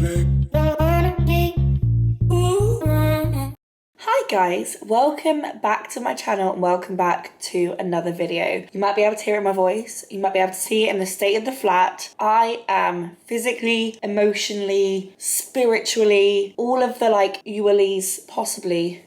Hi guys, welcome back to my channel and welcome back to another video. You might be able to hear it in my voice, you might be able to see it in the state of the flat. I am physically, emotionally, spiritually, all of the ULEs possibly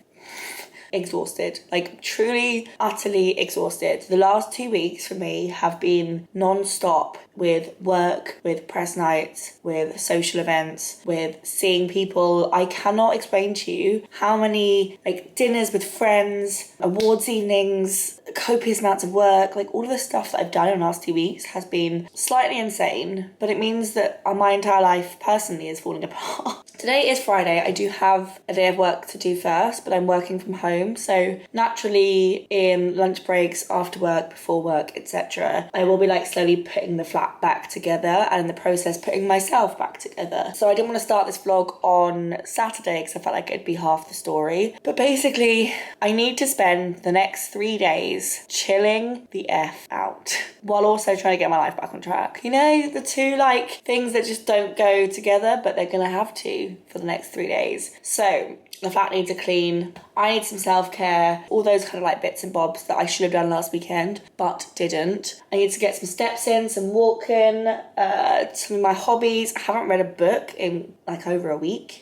exhausted, like truly, utterly exhausted. The last 2 weeks for me have been non-stop with work, with press nights, with social events, with seeing people. I cannot explain to you how many dinners with friends, awards evenings, copious amounts of work, all of the stuff that I've done in the last 2 weeks has been slightly insane, but it means that my entire life personally is falling apart. Today is Friday. I do have a day of work to do first, but I'm working from home, so naturally in lunch breaks, after work, before work, etc., I will be slowly putting the flat back together and in the process putting myself back together. So I didn't want to start this vlog on Saturday because I felt like it'd be half the story, but basically I need to spend the next 3 days chilling the F out while also trying to get my life back on track. You know, the two things that just don't go together, but they're gonna have to for the next 3 days. So the flat needs a clean, I need some self-care, all those kind of bits and bobs that I should have done last weekend but didn't. I need to get some steps in, some walking, some of my hobbies. I haven't read a book in over a week.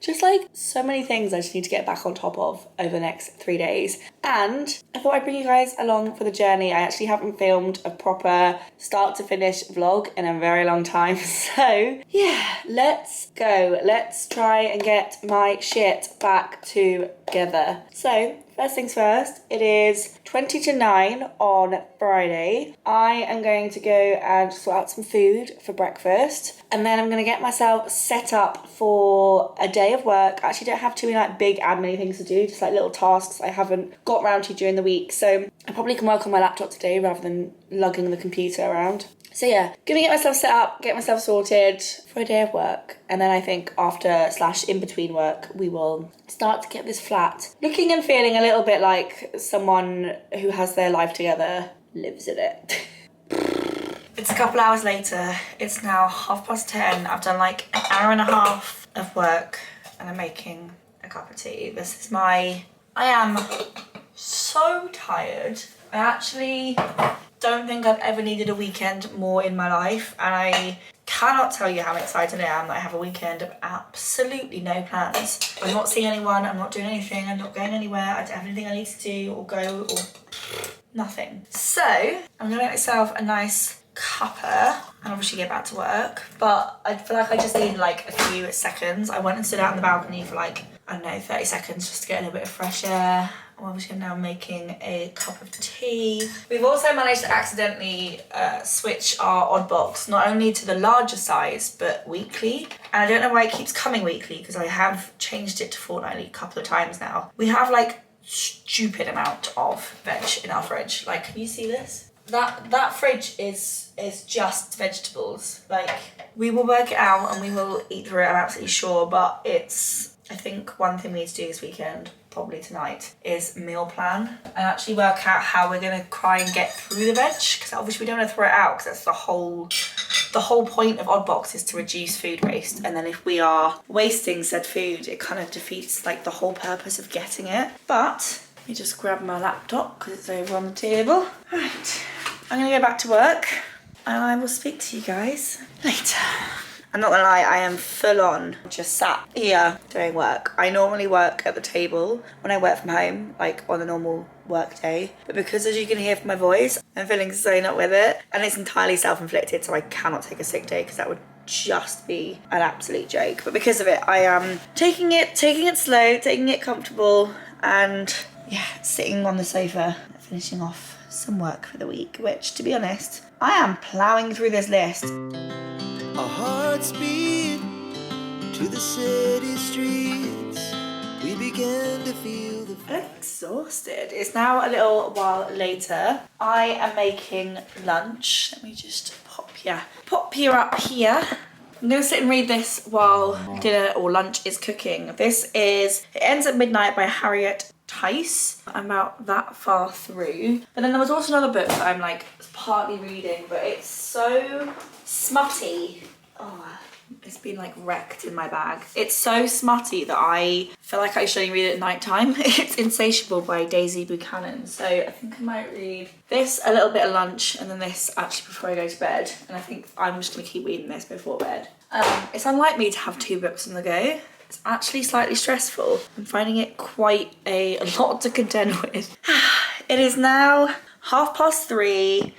Just so many things I just need to get back on top of over the next 3 days. And I thought I'd bring you guys along for the journey. I actually haven't filmed a proper start to finish vlog in a very long time. So yeah, let's go. Let's try and get my shit back together. So first things first, it is 20 to 9 on Friday. I am going to go and sort out some food for breakfast, and then I'm going to get myself set up for a day of work. I actually don't have too many big admin things to do, just little tasks I haven't got around to during the week. So I probably can work on my laptop today rather than lugging the computer around. So yeah, gonna get myself set up, get myself sorted for a day of work. And then I think after / in between work, we will start to get this flat looking and feeling a little bit like someone who has their life together lives in it. It's a couple hours later. It's now 10:30. I've done an hour and a half of work and I'm making a cup of tea. I am so tired. I actually don't think I've ever needed a weekend more in my life, and I cannot tell you how excited I am that I have a weekend of absolutely no plans. I'm not seeing anyone, I'm not doing anything, I'm not going anywhere, I don't have anything I need to do or go or nothing. So I'm gonna make myself a nice cuppa and obviously get back to work, but I feel like I just need a few seconds. I went and stood out on the balcony for I don't know, 30 seconds just to get a little bit of fresh air. I'm obviously now making a cup of tea. We've also managed to accidentally switch our odd box not only to the larger size but weekly, and I don't know why it keeps coming weekly because I have changed it to fortnightly a couple of times now. We have stupid amount of veg in our fridge. Can you see this? That fridge is just vegetables. We will work it out and we will eat through it, I'm absolutely sure, but I think one thing we need to do this weekend, probably tonight, is meal plan and actually work out how we're going to try and get through the veg, because obviously we don't want to throw it out because that's the whole point of Oddbox is to reduce food waste, and then if we are wasting said food it kind of defeats the whole purpose of getting it. But let me just grab my laptop because it's over on the table. Right, I'm going to go back to work and I will speak to you guys later. I'm not gonna lie, I am full on just sat here doing work. I normally work at the table when I work from home, on a normal work day. But because, as you can hear from my voice, I'm feeling so not with it. And it's entirely self-inflicted, so I cannot take a sick day because that would just be an absolute joke. But because of it, I am taking it slow, taking it comfortable, and yeah, sitting on the sofa, finishing off some work for the week, which, to be honest, I am ploughing through this list. Our hearts beat to the city streets. We began to feel the... I'm exhausted. It's now a little while later. I am making lunch. Let me just pop you up here. I'm gonna sit and read this while dinner or lunch is cooking. This is It Ends at Midnight by Harriet Tice. I'm about that far through. But then there was also another book that I'm partly reading, but it's so smutty. Oh, It's been like wrecked in my bag. It's so smutty that I feel like I should only read it at night time. It's Insatiable by Daisy Buchanan. So I think I might read this a little bit at lunch and then this actually before I go to bed. And I think I'm just gonna keep reading this before bed. It's unlike me to have 2 books on the go. It's actually slightly stressful. I'm finding it quite a lot to contend with. It is now 3:30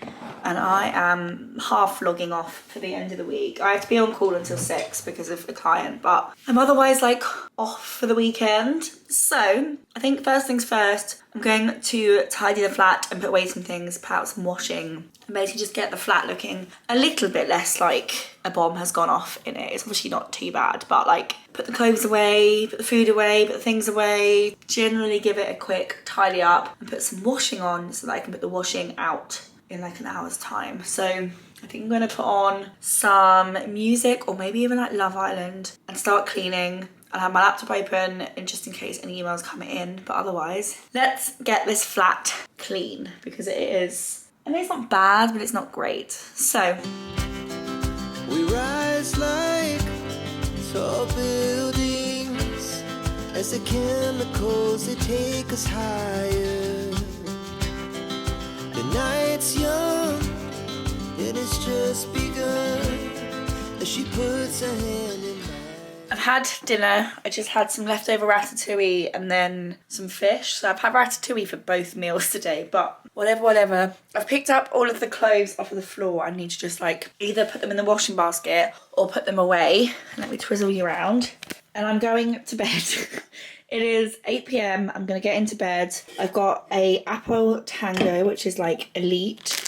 and I am half logging off for the end of the week. I have to be on call until 6 because of a client, but I'm otherwise like off for the weekend. So I think first things first, I'm going to tidy the flat and put away some things, put out some washing, and basically just get the flat looking a little bit less like a bomb has gone off in it. It's obviously not too bad, but like put the clothes away, put the food away, put the things away, generally give it a quick tidy up and put some washing on so that I can put the washing out in like an hour's time. So I think I'm gonna put on some music or maybe even like Love Island and start cleaning. I'll have my laptop open and just in case any emails come in, but otherwise, let's get this flat clean because it is, I mean, it's not bad, but it's not great. So We rise like tall buildings as the chemicals they take us higher. The night's young, it has just begun as she puts her hand in mine. I've had dinner. I just had some leftover ratatouille and then some fish. So I've had ratatouille for both meals today, but whatever. I've picked up all of the clothes off of the floor. I need to just like either put them in the washing basket or put them away. Let me twizzle you around. And I'm going to bed. It is 8 p.m. I'm gonna get into bed. I've got a apple tango, which is like elite.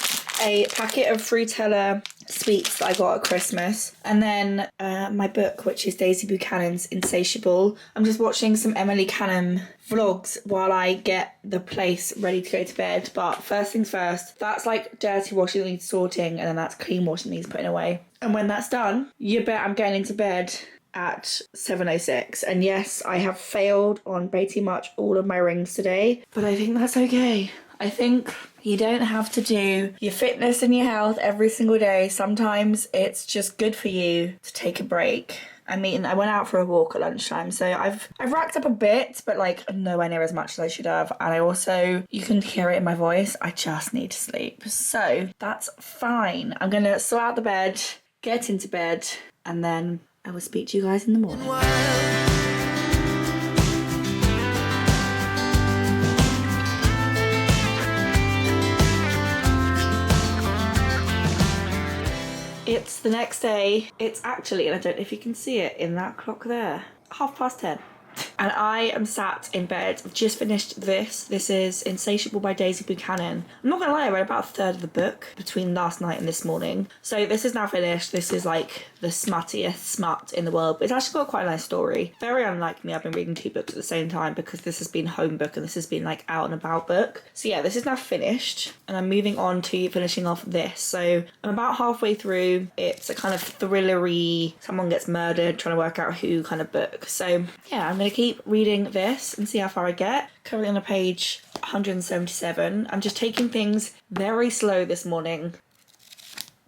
A packet of Fruitella sweets that I got at Christmas, and then my book, which is Daisy Buchanan's Insatiable. I'm just watching some Emily Canham vlogs while I get the place ready to go to bed. But first things first, that's like dirty washing that needs sorting, and then that's clean washing that needs putting away. And when that's done, you bet I'm getting into bed at 7:06. And yes, I have failed on pretty much all of my rings today, but I think that's okay. I think you don't have to do your fitness and your health every single day. Sometimes it's just good for you to take a break. I mean, I went out for a walk at lunchtime, so I've racked up a bit, but like nowhere near as much as I should have. And I also, you can hear it in my voice, I just need to sleep. So that's fine. I'm gonna sort out the bed, get into bed, and then I will speak to you guys in the morning. It's the next day. It's actually, and I don't know if you can see it in that clock there, 10:30. And I am sat in bed. I've just finished this. This is Insatiable by Daisy Buchanan. I'm not gonna lie, I read about a third of the book between last night and this morning. So this is now finished. This is like the smuttiest smut in the world. But it's actually got quite a nice story. Very unlike me, I've been reading 2 books at the same time because this has been home book and this has been like out and about book. So yeah, this is now finished and I'm moving on to finishing off this. So I'm about halfway through. It's a kind of thrillery, someone gets murdered, trying to work out who kind of book. So yeah, I'm gonna keep reading this and see how far I get. Currently on page 177. I'm just taking things very slow this morning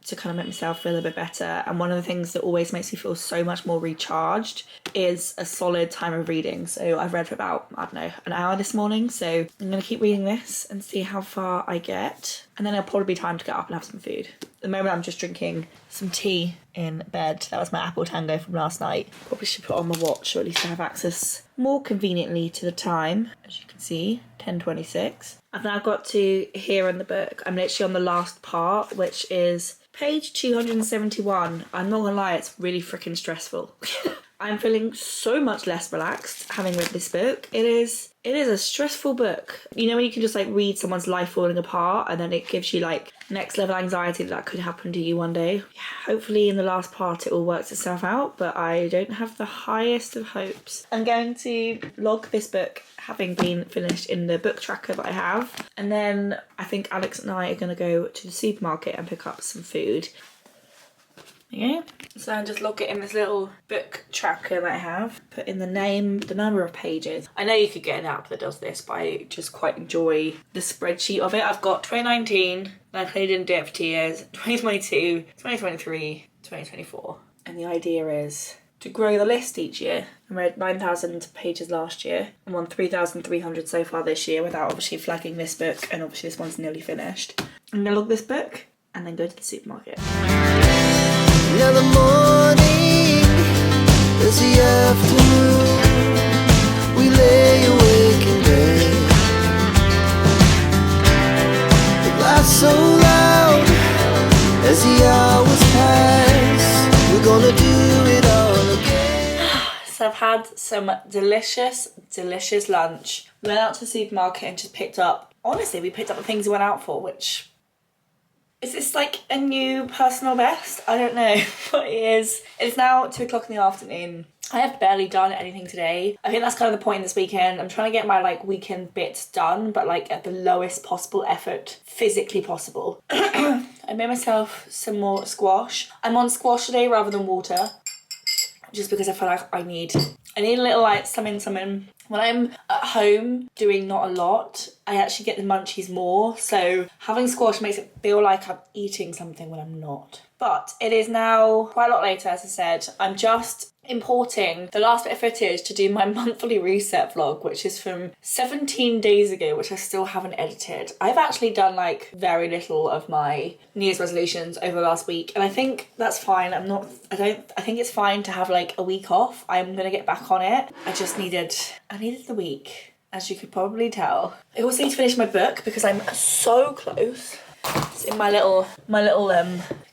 to kind of make myself feel a bit better. And one of the things that always makes me feel so much more recharged is a solid time of reading. So I've read for about, I don't know, an hour this morning. So I'm going to keep reading this and see how far I get. And then it'll probably be time to get up and have some food. At the moment I'm just drinking some tea in bed. That was my apple tango from last night. Probably should put on my watch or at least have access more conveniently to the time. As you can see, 10:26. I've now got to here in the book. I'm literally on the last part, which is page 271. I'm not gonna lie, it's really freaking stressful. I'm feeling so much less relaxed having read this book. It is a stressful book. You know when you can just like read someone's life falling apart and then it gives you like next level anxiety that could happen to you one day. Yeah, hopefully in the last part it all works itself out, but I don't have the highest of hopes. I'm going to log this book having been finished in the book tracker that I have. And then I think Alex and I are going to go to the supermarket and pick up some food. Okay, so I just log it in this little book tracker that I have. Put in the name, the number of pages. I know you could get an app that does this, but I just quite enjoy the spreadsheet of it. I've got 2019, and I clearly didn't do it for 2 years, 2022, 2023, 2024. And the idea is to grow the list each year. I read 9,000 pages last year. I'm on 3,300 so far this year without obviously flagging this book, and obviously this one's nearly finished. I'm gonna log this book and then go to the supermarket. Now the morning is the afternoon. We lay awake in bed. The laughs so loud as the hours pass. We're gonna do it all again. So I've had some delicious lunch. We went out to the supermarket and just picked up, honestly, we picked up the things we went out for, which, is this like a new personal best? I don't know, but it is. It's now 2 o'clock in the afternoon. I have barely done anything today. I think that's kind of the point this weekend. I'm trying to get my like weekend bits done, but like at the lowest possible effort physically possible. I made myself some more squash. I'm on squash today rather than water, just because I feel like I need a little like something. When I'm at home doing not a lot, I actually get the munchies more. So having squash makes it feel like I'm eating something when I'm not. But it is now quite a lot later, as I said. I'm just importing the last bit of footage to do my monthly reset vlog, which is from 17 days ago, which I still haven't edited. I've actually done like very little of my New Year's resolutions over the last week, and I think that's fine. I think it's fine to have like a week off. I'm gonna get back on it. I needed the week, as you could probably tell. I also need to finish my book because I'm so close. It's in my little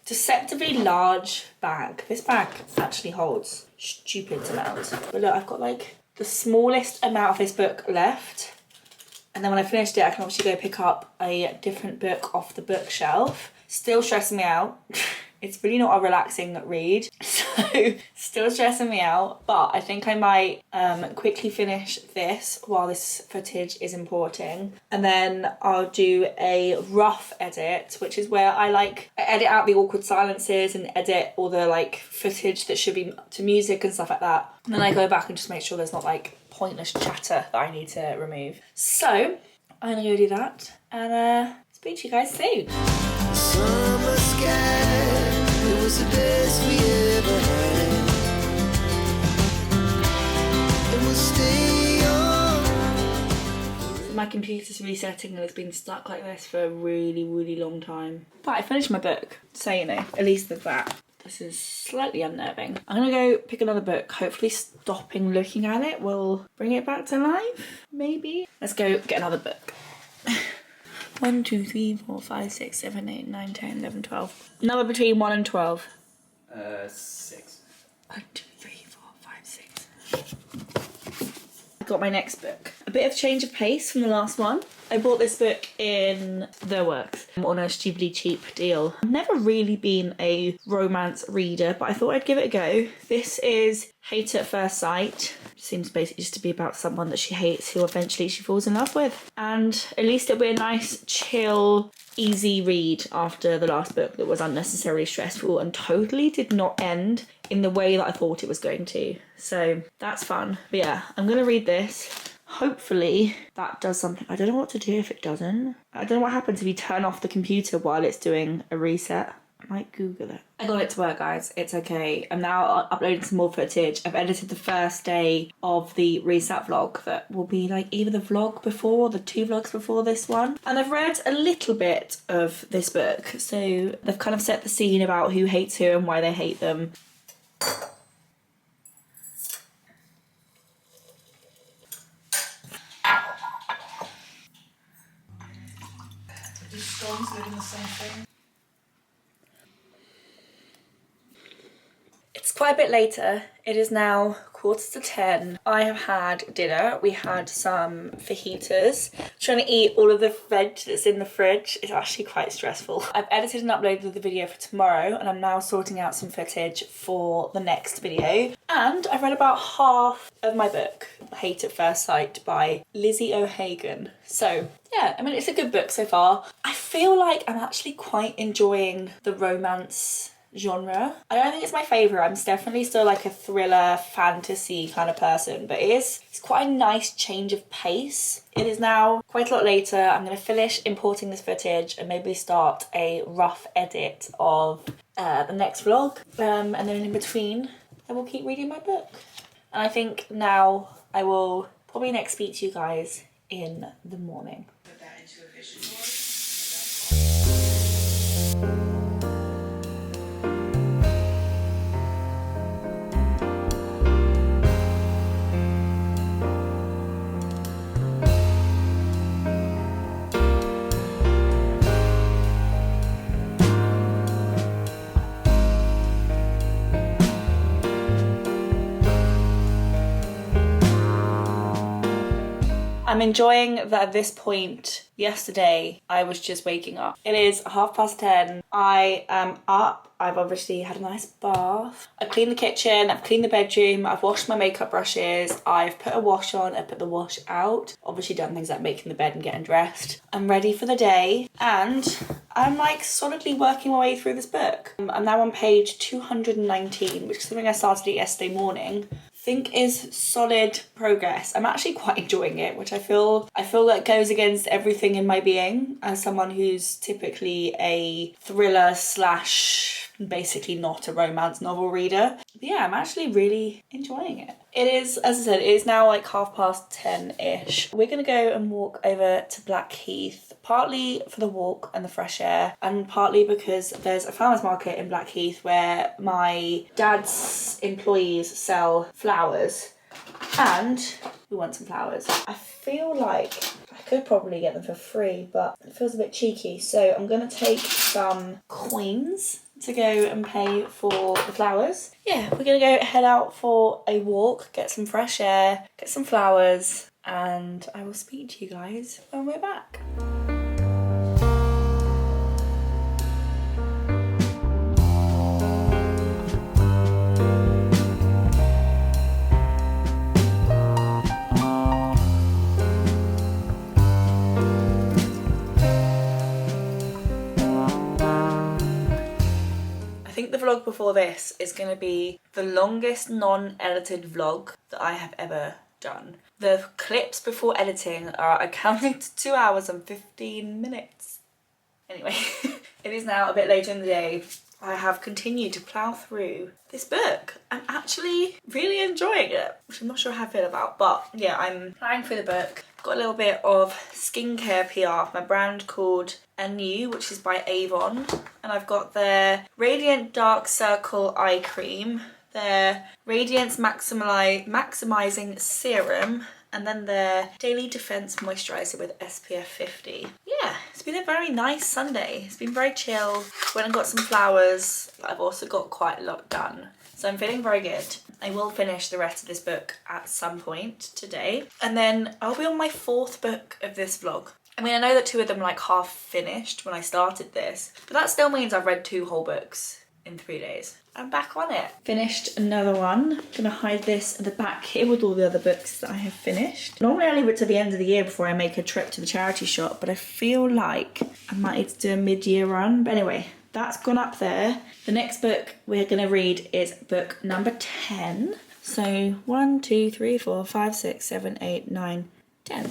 deceptively large bag. This bag actually holds stupid amounts. But look, I've got like the smallest amount of this book left. And then when I finished it, I can obviously go pick up a different book off the bookshelf. Still stressing me out. It's really not a relaxing read, so still stressing me out, but I think I might quickly finish this while this footage is importing, and then I'll do a rough edit, which is where I edit out the awkward silences and edit all the like footage that should be to music and stuff like that, and then I go back and just make sure there's not like pointless chatter that I need to remove. So I'm gonna go do that, and speak to you guys soon. Summer sky, it was the best we ever had. And we'll stay on. My computer's resetting and it's been stuck like this for a really long time. But I finished my book, so you know, at least there's that. This is slightly unnerving. I'm gonna go pick another book. Hopefully stopping looking at it will bring it back to life, maybe. Let's go get another book. 1, 2, 3, 4, 5, 6, 7, 8, 9, 10, 11, 12. Number between 1 and 12. 6. 1, 2, 3, 4, 5, 6. I got my next book. A bit of change of pace from the last one. I bought this book in The Works on a stupidly cheap deal. I've never really been a romance reader, but I thought I'd give it a go. This is Hate at First Sight. Seems basically just to be about someone that she hates who eventually she falls in love with. And at least it'll be a nice, chill, easy read after the last book that was unnecessarily stressful and totally did not end in the way that I thought it was going to. So that's fun. But yeah, I'm going to read this. Hopefully that does something. I don't know what to do if it doesn't. I don't know what happens if you turn off the computer while it's doing a reset. I might Google it. I got it to work, guys. It's okay. I'm now uploading some more footage. I've edited the first day of the reset vlog that will be like either the vlog before or the 2 vlogs before this one. And I've read a little bit of this book. So they've kind of set the scene about who hates who and why they hate them. Do stones live in the same thing? It's quite a bit later. It is now 9:45. I have had dinner. We had some fajitas. Trying to eat all of the veg that's in the fridge is actually quite stressful. I've edited and uploaded the video for tomorrow, and I'm now sorting out some footage for the next video. And I've read about half of my book, Hate at First Sight by Lizzie O'Hagan. So yeah, I mean, it's a good book so far. I feel like I'm actually quite enjoying the romance genre. I don't think it's my favourite. I'm definitely still like a thriller fantasy kind of person, but it's quite a nice change of pace. It is now quite a lot later. I'm going to finish importing this footage and maybe start a rough edit of the next vlog. And then in between, I will keep reading my book. And I think now I will probably next speak to you guys in the morning. Put that into a vision board. I'm enjoying that at this point, yesterday, I was just waking up. It is 10:30. I am up. I've obviously had a nice bath. I've cleaned the kitchen, I've cleaned the bedroom, I've washed my makeup brushes, I've put a wash on, I've put the wash out. Obviously done things like making the bed and getting dressed. I'm ready for the day and I'm like solidly working my way through this book. I'm now on page 219, which is something I started yesterday morning. Think is solid progress. I'm actually quite enjoying it, which I feel like goes against everything in my being as someone who's typically a thriller / basically not a romance novel reader. But yeah, I'm actually really enjoying it. It is, as I said, it is now like 10:30-ish. We're gonna go and walk over to Blackheath, partly for the walk and the fresh air, and partly because there's a farmer's market in Blackheath where my dad's employees sell flowers, and we want some flowers. I feel like I could probably get them for free, but it feels a bit cheeky, so I'm gonna take some coins to go and pay for the flowers. Yeah, we're gonna go head out for a walk, get some fresh air, get some flowers, and I will speak to you guys when we're back. I think the vlog before this is going to be the longest non-edited vlog that I have ever done. The clips before editing are accounting to 2 hours and 15 minutes. Anyway, it is now a bit later in the day. I have continued to plough through this book. I'm actually really enjoying it, which I'm not sure how I feel about, but yeah, I'm ploughing through the book. Got a little bit of skincare PR from a brand called Anew, which is by Avon, and I've got their Radiant Dark Circle Eye Cream, their Radiance Maximizing Serum, and then their Daily Defense Moisturizer with SPF 50. Yeah, it's been a very nice Sunday. It's been very chill. Went and got some flowers. I've also got quite a lot done, so I'm feeling very good. I will finish the rest of this book at some point today, and then I'll be on my 4th book of this vlog. I mean, I know that 2 of them are like half finished when I started this, but that still means I've read 2 whole books in 3 days. I'm back on it. Finished another one. I'm gonna hide this at the back here with all the other books that I have finished. Normally I leave it to the end of the year before I make a trip to the charity shop, but I feel like I might need to do a mid-year run. But anyway, that's gone up there. The next book we're gonna read is book number 10. So 1, 2, 3, 4, 5, 6, 7, 8, 9, 10.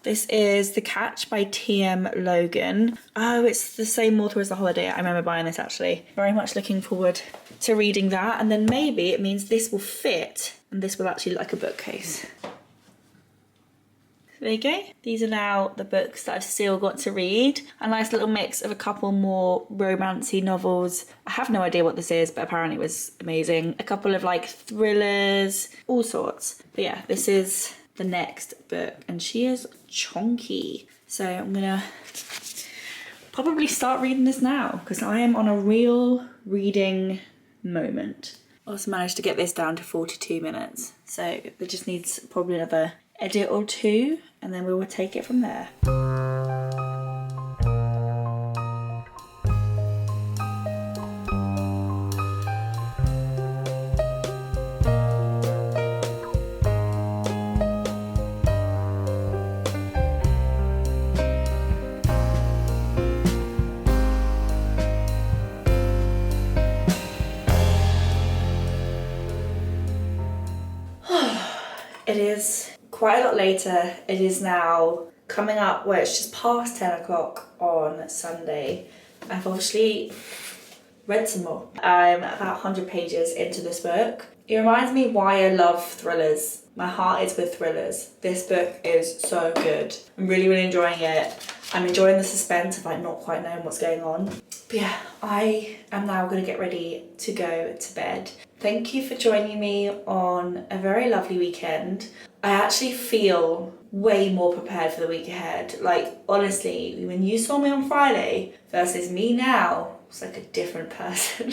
This is The Catch by T.M. Logan. Oh, it's the same author as The Holiday. I remember buying this actually. Very much looking forward to reading that. And then maybe it means this will fit and this will actually look like a bookcase. So there you go. These are now the books that I've still got to read. A nice little mix of a couple more romancy novels. I have no idea what this is, but apparently it was amazing. A couple of like thrillers, all sorts. But yeah, this is the next book and she is chonky, so I'm gonna probably start reading this now because I am on a real reading moment. Also managed to get this down to 42 minutes, so it just needs probably another edit or 2 and then we will take it from there. it is quite a lot later. It is now coming up where it's just past 10 o'clock on Sunday. I've obviously read some more. I'm about 100 pages into this book. It reminds me why I love thrillers. My heart is with thrillers. This book is so good. I'm really, really enjoying it. I'm enjoying the suspense of like not quite knowing what's going on. But yeah, I am now going to get ready to go to bed. Thank you for joining me on a very lovely weekend. I actually feel way more prepared for the week ahead. Like, honestly, when you saw me on Friday versus me now, it's like a different person.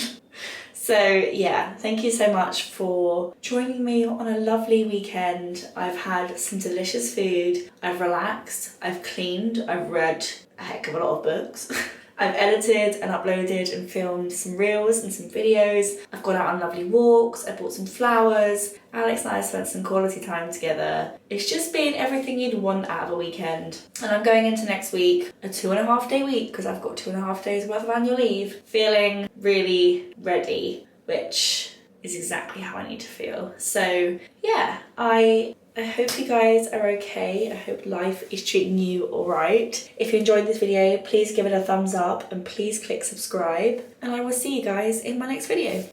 So yeah, thank you so much for joining me on a lovely weekend. I've had some delicious food, I've relaxed, I've cleaned, I've read a heck of a lot of books. I've edited and uploaded and filmed some reels and some videos. I've gone out on lovely walks, I bought some flowers. Alex and I spent some quality time together. It's just been everything you'd want out of a weekend. And I'm going into next week, a 2.5 day week, because I've got 2.5 days worth of annual leave. Feeling really ready, which is exactly how I need to feel. So yeah, I hope you guys are okay. I hope life is treating you all right. If you enjoyed this video, please give it a thumbs up and please click subscribe. And I will see you guys in my next video.